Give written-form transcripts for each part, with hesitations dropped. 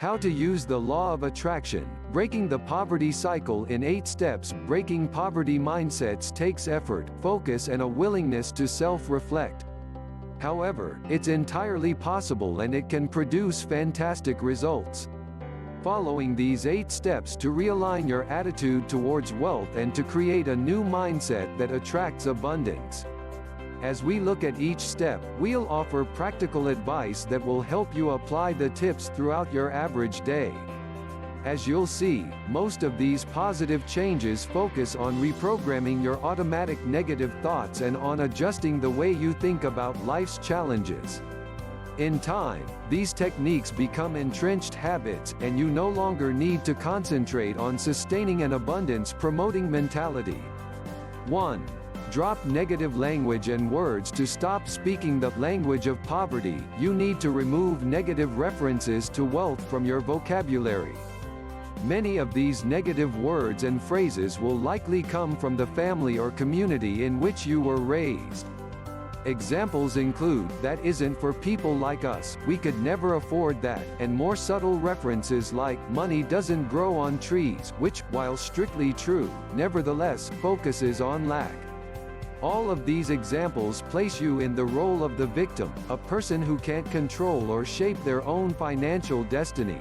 How to use the law of attraction, breaking the poverty cycle in 8 steps. Breaking poverty mindsets takes effort, focus and a willingness to self-reflect. However, it's entirely possible and it can produce fantastic results. Following these 8 steps to realign your attitude towards wealth and to create a new mindset that attracts abundance. As we look at each step, we'll offer practical advice that will help you apply the tips throughout your average day. As you'll see, most of these positive changes focus on reprogramming your automatic negative thoughts and on adjusting the way you think about life's challenges. In time, these techniques become entrenched habits, and you no longer need to concentrate on sustaining an abundance-promoting mentality. 1. Drop negative language and words. To stop speaking the language of poverty, you need to remove negative references to wealth from your vocabulary. Many of these negative words and phrases will likely come from the family or community in which you were raised. Examples include, "That isn't for people like us, we could never afford that," and more subtle references like, "Money doesn't grow on trees," which, while strictly true, nevertheless focuses on lack. All of these examples place you in the role of the victim, a person who can't control or shape their own financial destiny.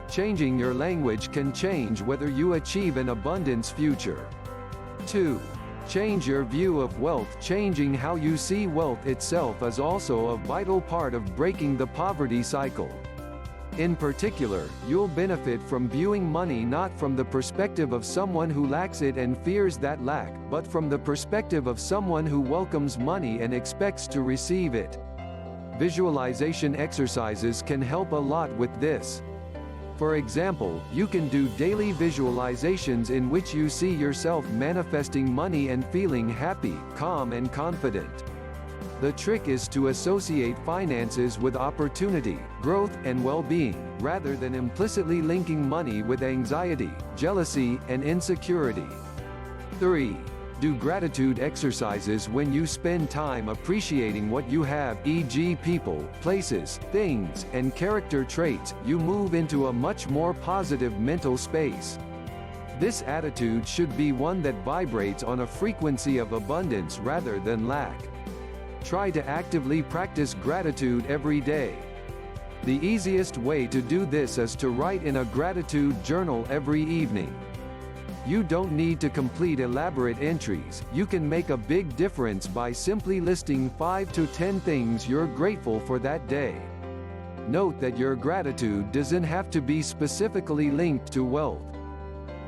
Changing your language can change whether you achieve an abundance future. 2. Change your view of wealth. Changing how you see wealth itself is also a vital part of breaking the poverty cycle. In particular, you'll benefit from viewing money not from the perspective of someone who lacks it and fears that lack, but from the perspective of someone who welcomes money and expects to receive it. Visualization exercises can help a lot with this. For example, you can do daily visualizations in which you see yourself manifesting money and feeling happy, calm and confident. The trick is to associate finances with opportunity, growth, and well-being, rather than implicitly linking money with anxiety, jealousy, and insecurity. 3. Do gratitude exercises. When you spend time appreciating what you have, e.g. people, places, things, and character traits, you move into a much more positive mental space. This attitude should be one that vibrates on a frequency of abundance rather than lack. Try to actively practice gratitude every day. The easiest way to do this is to write in a gratitude journal every evening. You don't need to complete elaborate entries. You can make a big difference by simply listing 5 to 10 things you're grateful for that day. Note that your gratitude doesn't have to be specifically linked to wealth.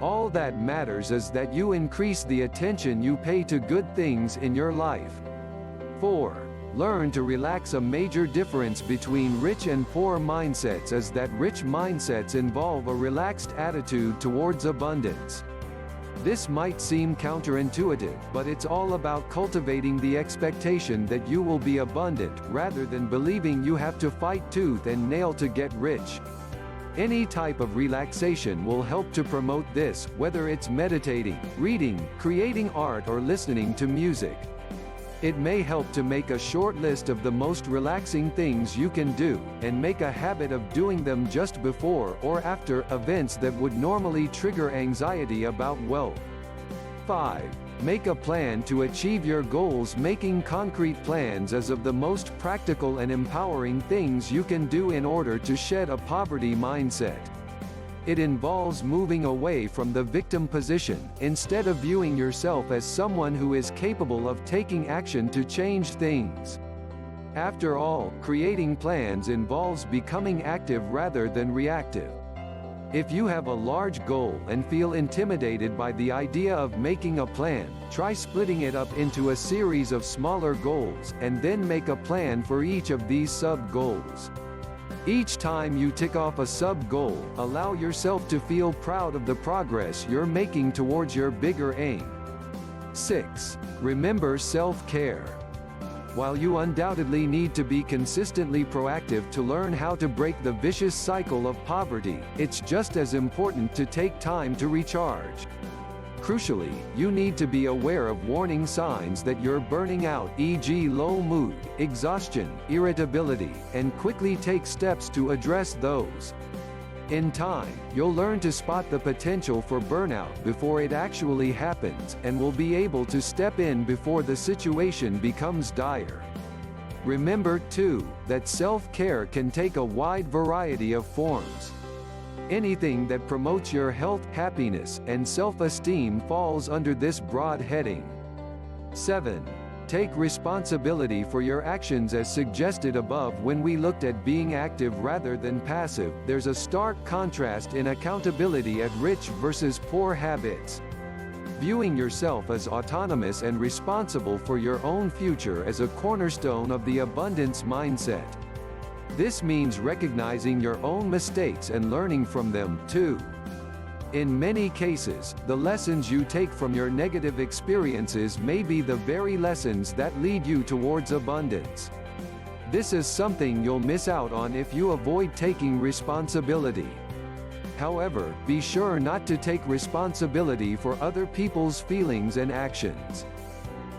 All that matters is that you increase the attention you pay to good things in your life. 4. Learn to relax. A major difference between rich and poor mindsets is that rich mindsets involve a relaxed attitude towards abundance. This might seem counterintuitive, but it's all about cultivating the expectation that you will be abundant, rather than believing you have to fight tooth and nail to get rich. Any type of relaxation will help to promote this, whether it's meditating, reading, creating art, or listening to music. It may help to make a short list of the most relaxing things you can do, and make a habit of doing them just before or after events that would normally trigger anxiety about wealth. 5. Make a plan to achieve your goals. Making concrete plans is of the most practical and empowering things you can do in order to shed a poverty mindset. It involves moving away from the victim position, instead of viewing yourself as someone who is capable of taking action to change things. After all, creating plans involves becoming active rather than reactive. If you have a large goal and feel intimidated by the idea of making a plan, try splitting it up into a series of smaller goals, and then make a plan for each of these sub-goals. Each time you tick off a sub-goal, allow yourself to feel proud of the progress you're making towards your bigger aim. 6. Remember self-care. While you undoubtedly need to be consistently proactive to learn how to break the vicious cycle of poverty, it's just as important to take time to recharge. Crucially, you need to be aware of warning signs that you're burning out, e.g. low mood, exhaustion, irritability, and quickly take steps to address those. In time, you'll learn to spot the potential for burnout before it actually happens, and will be able to step in before the situation becomes dire. Remember, too, that self-care can take a wide variety of forms. Anything that promotes your health, happiness, and self-esteem falls under this broad heading. 7. Take responsibility for your actions. As suggested above, when we looked at being active rather than passive, there's a stark contrast in accountability at rich versus poor habits. Viewing yourself as autonomous and responsible for your own future as a cornerstone of the abundance mindset. This means recognizing your own mistakes and learning from them, too. In many cases, the lessons you take from your negative experiences may be the very lessons that lead you towards abundance. This is something you'll miss out on if you avoid taking responsibility. However, be sure not to take responsibility for other people's feelings and actions.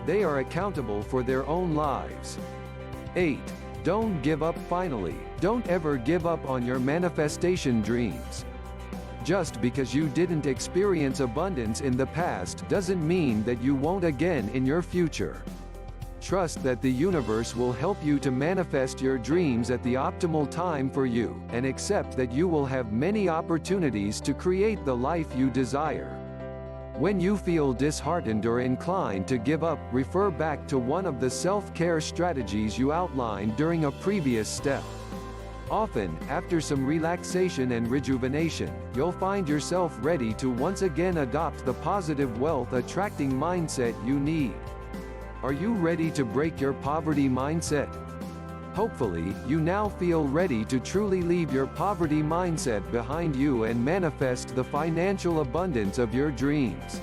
They are accountable for their own lives. 8. Don't give up. Finally, don't ever give up on your manifestation dreams. Just because you didn't experience abundance in the past doesn't mean that you won't again in your future. Trust that the universe will help you to manifest your dreams at the optimal time for you, and accept that you will have many opportunities to create the life you desire. When you feel disheartened or inclined to give up, refer back to one of the self-care strategies you outlined during a previous step. Often, after some relaxation and rejuvenation, you'll find yourself ready to once again adopt the positive wealth-attracting mindset you need. Are you ready to break your poverty mindset? Hopefully, you now feel ready to truly leave your poverty mindset behind you and manifest the financial abundance of your dreams.